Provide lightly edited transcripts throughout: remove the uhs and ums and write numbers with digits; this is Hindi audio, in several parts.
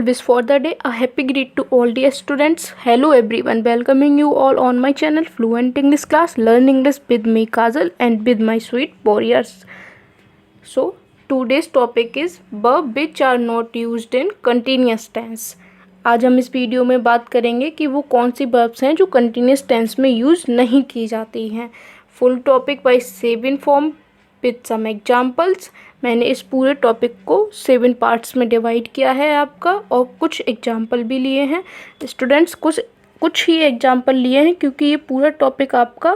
wish for the day. A happy greet to all dear students. Hello everyone, welcoming you all on my channel Fluent English Class. Learn English with me Kajal and with my sweet warriors. So today's topic is verb which are not used in continuous tense. आज हम इस वीडियो में बात करेंगे कि वो कौन सी वर्ब्स हैं जो कंटिन्यूस टेंस में यूज़ नहीं की जाती हैं. Full topic by seven form with some examples. मैंने इस पूरे टॉपिक को 7 पार्ट्स में डिवाइड किया है आपका, और कुछ एग्जाम्पल भी लिए हैं स्टूडेंट्स. कुछ ही एग्जाम्पल लिए हैं क्योंकि ये पूरा टॉपिक आपका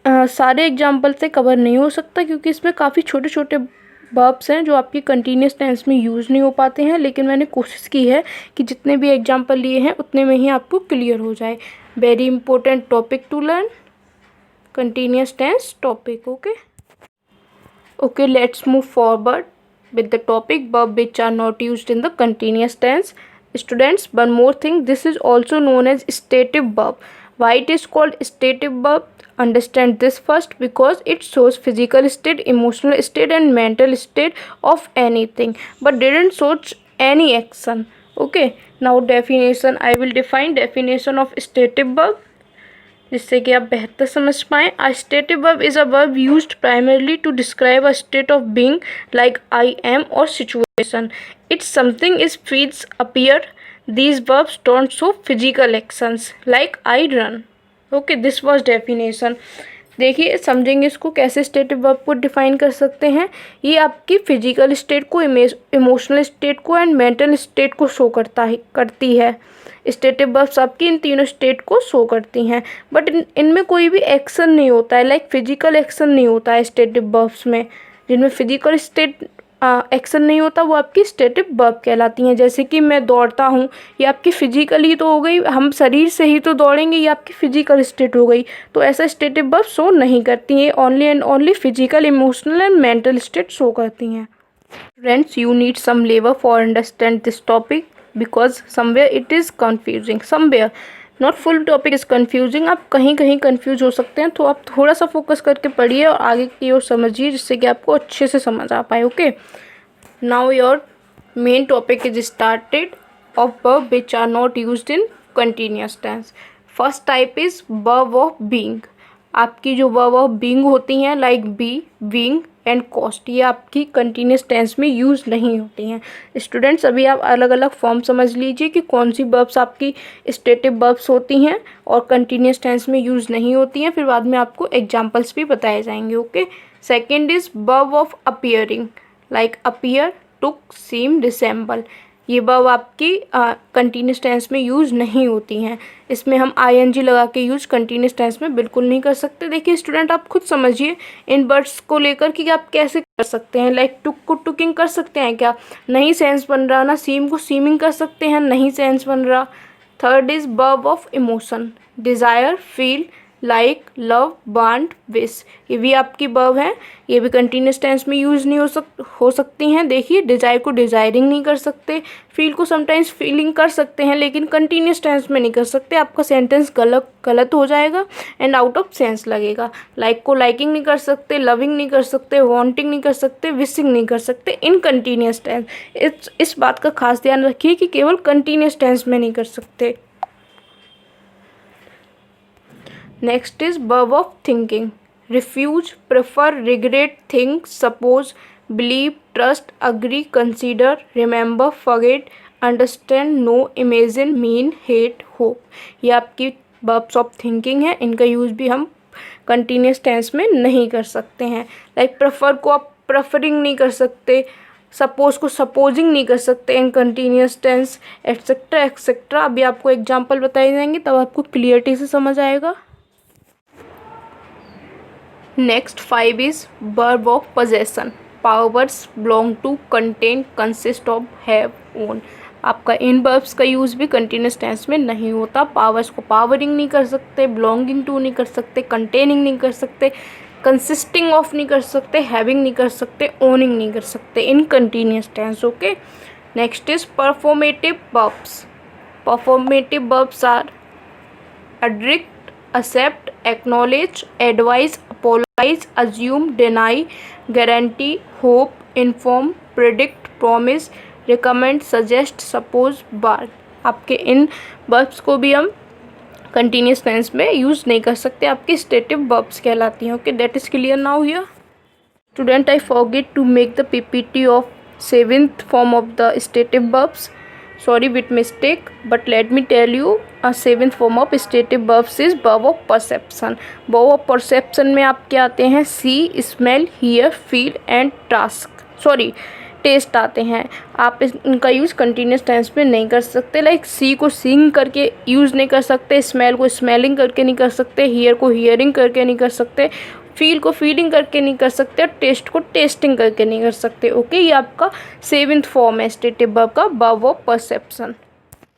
सारे एग्जाम्पल से कवर नहीं हो सकता, क्योंकि इसमें काफ़ी छोटे छोटे वर्ब्स हैं जो आपकी कंटिन्यूस टेंस में यूज़ नहीं हो पाते हैं. लेकिन मैंने कोशिश की है कि जितने भी एग्जाम्पल लिए हैं उतने में ही आपको क्लियर हो जाए. Very important topic to learn, continuous tense topic. Okay, let's move forward with the topic verb which are not used in the continuous tense. Students, one more thing, this is also known as stative verb. Why it is called stative verb? Understand this first, because it shows physical state, emotional state and mental state of anything, but didn't show any action. Okay, now definition. I will define definition of stative verb जिससे कि आप बेहतर समझ पाएँ. A stative verb is a verb used primarily to describe a state of being like I am और situation. It's something is feels appear. These verbs don't show physical actions like I run. Okay, this was definition. देखिए, समझेंगे इसको कैसे स्टेटिव वर्ब को डिफाइन कर सकते हैं. ये आपकी फिजिकल स्टेट को, इमोशनल स्टेट को एंड मेंटल स्टेट को शो करती है. स्टेटिव वर्ब्स आपकी इन तीनों स्टेट को शो करती हैं, बट इनमें कोई भी एक्शन नहीं होता है, लाइक फिजिकल एक्शन नहीं होता है स्टेटिव वर्ब्स में. जिनमें फिजिकल स्टेट एक्शन नहीं होता वो आपकी स्टेटिव वर्ब कहलाती हैं. जैसे कि मैं दौड़ता हूँ, ये आपकी फिजिकली तो हो गई, हम शरीर से ही तो दौड़ेंगे, ये आपकी फिजिकल स्टेट हो गई. तो ऐसा स्टेटिव वर्ब शो नहीं करती हैं. Only and only physical, emotional and mental state show करती हैं. फ्रेंड्स, यू नीड सम लेवर for understand this topic, because somewhere it is confusing, somewhere not full topic is confusing. आप कहीं कहीं कंफ्यूज हो सकते हैं, तो आप थोड़ा सा फोकस करके पढ़िए और आगे की ओर समझिए, जिससे कि आपको अच्छे से समझ आ पाए. Okay, now your main topic is started of verb which are not used in continuous tense. First type is verb of being. आपकी जो वर्ब ऑफ बीइंग होती हैं like be, being and cost, ये आपकी कंटिन्यूस टेंस में यूज़ नहीं होती हैं. स्टूडेंट्स, अभी आप अलग अलग फॉर्म समझ लीजिए कि कौन सी वर्ब्स आपकी स्टेटिव वर्ब्स होती हैं और कंटिन्यूस टेंस में यूज़ नहीं होती हैं. फिर बाद में आपको एग्जांपल्स भी बताए जाएंगे. Okay, second is verb of appearing, like appear, took, seem, resemble. ये वर्ब आपकी कंटिन्यूस टेंस में यूज़ नहीं होती हैं. इसमें हम आईएनजी लगा के यूज़ कंटिन्यूस टेंस में बिल्कुल नहीं कर सकते. देखिए स्टूडेंट, आप खुद समझिए इन वर्ड्स को लेकर कि आप कैसे कर सकते हैं. लाइक टुक को टुकिंग कर सकते हैं क्या? नहीं सेंस बन रहा ना. सीम को सीमिंग कर सकते हैं, नहीं सेंस बन रहा. Third is verb of emotion, desire, feel, like, love, want, wish. ये भी आपकी वर्ब है, ये भी कंटिन्यूस टेंस में यूज़ नहीं हो सकती हैं. देखिए, डिज़ायर को डिज़ायरिंग नहीं कर सकते, फील को समटाइम्स फीलिंग कर सकते हैं, लेकिन कंटिन्यूस टेंस में नहीं कर सकते. आपका सेंटेंस गलत हो जाएगा एंड आउट ऑफ सेंस लगेगा. लाइक को लाइकिंग नहीं कर सकते, लविंग नहीं कर सकते, वांटिंग नहीं कर सकते, विशिंग नहीं कर सकते इन कंटिन्यूस टेंस. इस बात का खास ध्यान रखिए कि केवल कंटिन्यूस टेंस में नहीं कर सकते. Next is verb of thinking. Refuse, prefer, regret, think, suppose, believe, trust, agree, consider, remember, forget, understand, know, imagine, mean, hate, hope. ये आपकी वर्ब्स ऑफ थिंकिंग है. इनका यूज़ भी हम कंटिन्यूस टेंस में नहीं कर सकते हैं. लाइक प्रेफर को आप प्रेफरिंग नहीं कर सकते, सपोज को सपोजिंग नहीं कर सकते in continuous tense, et cetera et cetera. अभी आपको एग्जाम्पल बताए जाएंगे, तब आपको क्लियरिटी से समझ आएगा. Next 5 is verb of possession. Powers, belong to, contain, consist of, have, own. आपका इन वर्ब्स का यूज़ भी कंटिन्यूस टेंस में नहीं होता. पावर्स को पावरिंग नहीं कर सकते, बिलोंगिंग टू नहीं कर सकते, कंटेनिंग नहीं कर सकते, कंसिस्टिंग ऑफ नहीं कर सकते, हैविंग नहीं कर सकते, ओनिंग नहीं कर सकते in continuous tense. Okay, next is performative verbs. Performative verbs are addict, accept, acknowledge, advise, apologize, assume, deny, guarantee, hope, inform, predict, promise, recommend, suggest, suppose, bark. आपके इन वर्ब्स को भी हम कंटिन्यूस टेंस में यूज़ नहीं कर सकते, आपकी स्टेटिव वर्ब्स कहलाती हैं। Okay, that is clear now here. Student, I forget to make the PPT of 7th form of the stative verbs. Sorry with mistake, but let me tell you, a 7th form of stative verbs is verb of perception. verb of perception में आपके आते हैं see, smell, hear, feel and task. Sorry, taste आते हैं। आप इनका यूज़ कंटिन्यूस टेंस में नहीं कर सकते। लाइक सी को सीइंग करके यूज़ नहीं कर सकते, स्मेल को स्मेलिंग करके नहीं कर सकते, हियर को हियरिंग करके नहीं कर सकते, फील को फीलिंग करके नहीं कर सकते, और टेस्ट को टेस्टिंग करके नहीं कर सकते। ओके, ये आपका 7th फॉर्म है स्टेटिव वर्ब का, verb of perception.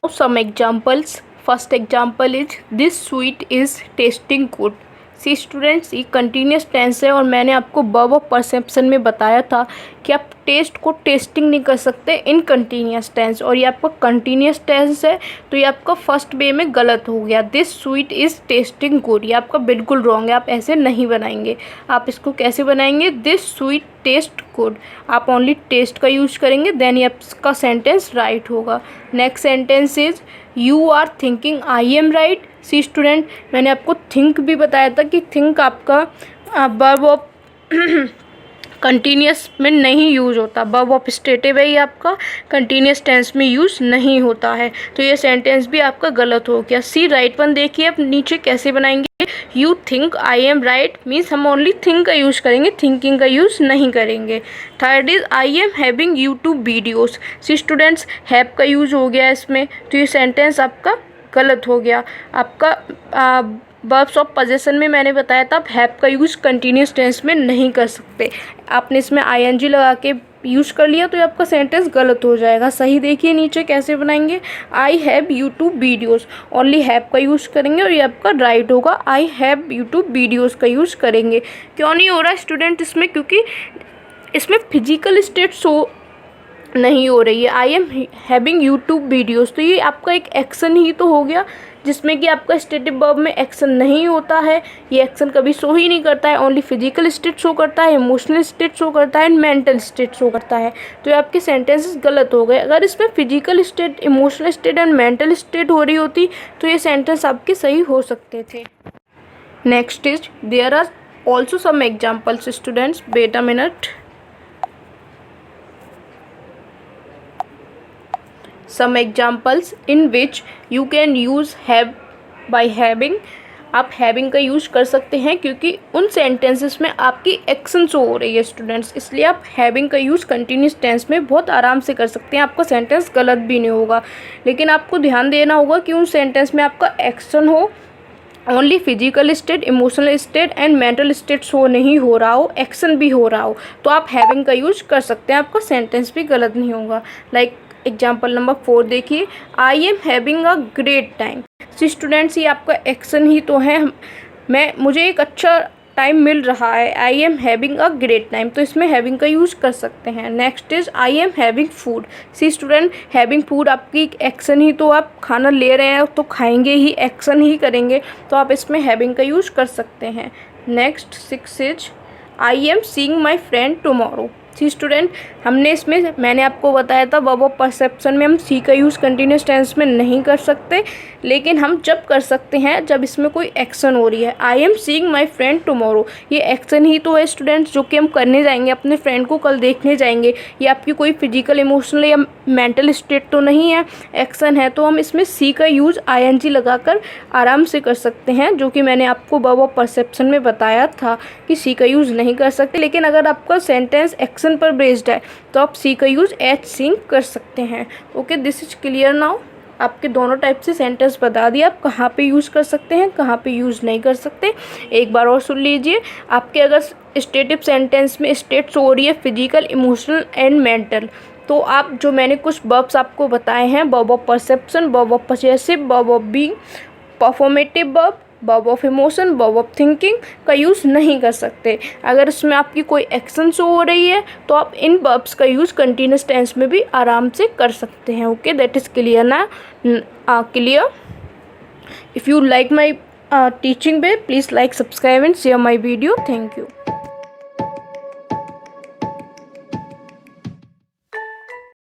Some examples. First example is this sweet is tasting good. See students, ये कंटिन्यूस टेंस है और मैंने आपको वर्ब ऑफ परसेप्शन में बताया था कि आप टेस्ट को टेस्टिंग नहीं कर सकते इन कंटिन्यूस टेंस, और ये आपका कंटिन्यूस टेंस है, तो ये आपका फर्स्ट वे में गलत हो गया। This sweet is testing good, ये आपका बिल्कुल रॉन्ग है, आप ऐसे नहीं बनाएंगे। आप इसको कैसे बनाएंगे? दिस स्वीट टेस्ट गुड, आप ओनली टेस्ट का यूज करेंगे, देन ये आपका सेंटेंस राइट होगा। Next sentence is you are thinking I am right. See student, मैंने आपको थिंक भी बताया था कि थिंक आपका वर्ब ऑफ कंटिन्यूस में नहीं यूज़ होता, वर्ब ऑफ स्टेटिव है, ये आपका कंटिन्यूस टेंस में यूज़ नहीं होता है, तो ये सेंटेंस भी आपका गलत हो गया। सी राइट वन देखिए अब नीचे कैसे बनाएंगे। You think I am right means हम ओनली थिंक का यूज़ करेंगे, थिंकिंग का यूज़ नहीं करेंगे। Third is I am having YouTube videos. See students, have का यूज़ हो गया इसमें, तो ये सेंटेंस आपका गलत हो गया। आपका वर्ब्स ऑफ पोजेशन में मैंने बताया था आप हैव का यूज़ कंटिन्यूस टेंस में नहीं कर सकते, आपने इसमें ING लगा के यूज़ कर लिया तो ये आपका सेंटेंस गलत हो जाएगा। सही देखिए नीचे कैसे बनाएंगे। I have YouTube videos, only have का यूज़ करेंगे और ये आपका राइट होगा। आई हैव यूट्यूब वीडियोज़ का यूज़ करेंगे। क्यों नहीं हो रहा स्टूडेंट इसमें? क्योंकि इसमें फिजिकल स्टेट शो नहीं हो रही है। I am having YouTube videos, तो ये आपका एक एक्शन ही तो हो गया जिसमें कि आपका स्टेटिव वर्ब में एक्शन नहीं होता है, ये एक्शन कभी शो ही नहीं करता है, ओनली फिजिकल स्टेट शो करता है, इमोशनल स्टेट शो करता है एंड मेंटल स्टेट शो करता है, तो ये आपके सेंटेंसेस गलत हो गए। अगर इसमें physical state, emotional state and mental state हो रही होती तो ये सेंटेंस आपके सही हो सकते थे। Next is there are also some examples students, wait a minute. Some examples in which you can use have by having। आप having का यूज़ कर सकते हैं क्योंकि उन सेंटेंसेस में आपकी एक्शन शो हो रही है स्टूडेंट्स, इसलिए आप having का यूज़ कंटिन्यूस टेंस में बहुत आराम से कर सकते हैं, आपका सेंटेंस गलत भी नहीं होगा। लेकिन आपको ध्यान देना होगा कि उन सेंटेंस में आपका एक्शन हो, only physical state, emotional state and mental state show नहीं हो रहा हो, एक्शन भी हो रहा हो, तो आप हैविंग का यूज कर सकते हैं, आपका सेंटेंस भी गलत नहीं होगा। लाइक एग्जाम्पल नंबर 4 देखिए, I am having a great time. See students, ये आपका एक्शन ही तो है, मुझे एक अच्छा टाइम मिल रहा है, I am having a great time, तो इसमें हैविंग का यूज़ कर सकते हैं। Next is I am having food. See student, having food आपकी एक्शन ही तो, आप खाना ले रहे हैं तो खाएंगे ही, एक्शन ही करेंगे, तो आप इसमें हैविंग का यूज़ कर सकते हैं। Next 6 is I am seeing my friend tomorrow. See student, हमने इसमें मैंने आपको बताया था वर्ब ऑफ परसेप्शन में हम सी का यूज़ कंटिन्यूस टेंस में नहीं कर सकते, लेकिन हम जब कर सकते हैं जब इसमें कोई एक्शन हो रही है। I am seeing my friend tomorrow, ये एक्शन ही तो है स्टूडेंट्स जो कि हम करने जाएंगे, अपने फ्रेंड को कल देखने जाएंगे, ये आपकी कोई फिजिकल, इमोशनल या मेंटल स्टेट तो नहीं है, एक्शन है, तो हम इसमें सी का यूज़ ING लगाकर आराम से कर सकते हैं, जो कि मैंने आपको वर्ब ऑफ परसेप्शन में बताया था कि सी का यूज़ नहीं कर सकते। लेकिन अगर आपका सेंटेंस एक्शन पर बेस्ड है तो आप सी का यूज़ एच सीइंग कर सकते हैं। Okay, this is clear now. आपके दोनों टाइप से सेंटेंस बता दिया, आप कहाँ पे यूज़ कर सकते हैं, कहाँ पे यूज़ नहीं कर सकते। एक बार और सुन लीजिए, आपके अगर स्टेटिव सेंटेंस में स्टेट्स हो रही है फिजिकल, इमोशनल एंड मेंटल, तो आप जो मैंने कुछ वर्ब्स आपको बताए हैं, verb of perception, verb of possessive, verb of being, performative verb, verb of emotion, verb of thinking का यूज़ नहीं कर सकते। अगर इसमें आपकी कोई एक्शन शो हो रही है तो आप इन वर्ब्स का यूज़ कंटिन्यूस टेंस में भी आराम से कर सकते हैं। ओके, दैट इज़ क्लियर ना? Clear? If you like my teaching way, please like, subscribe and share my video. Thank you.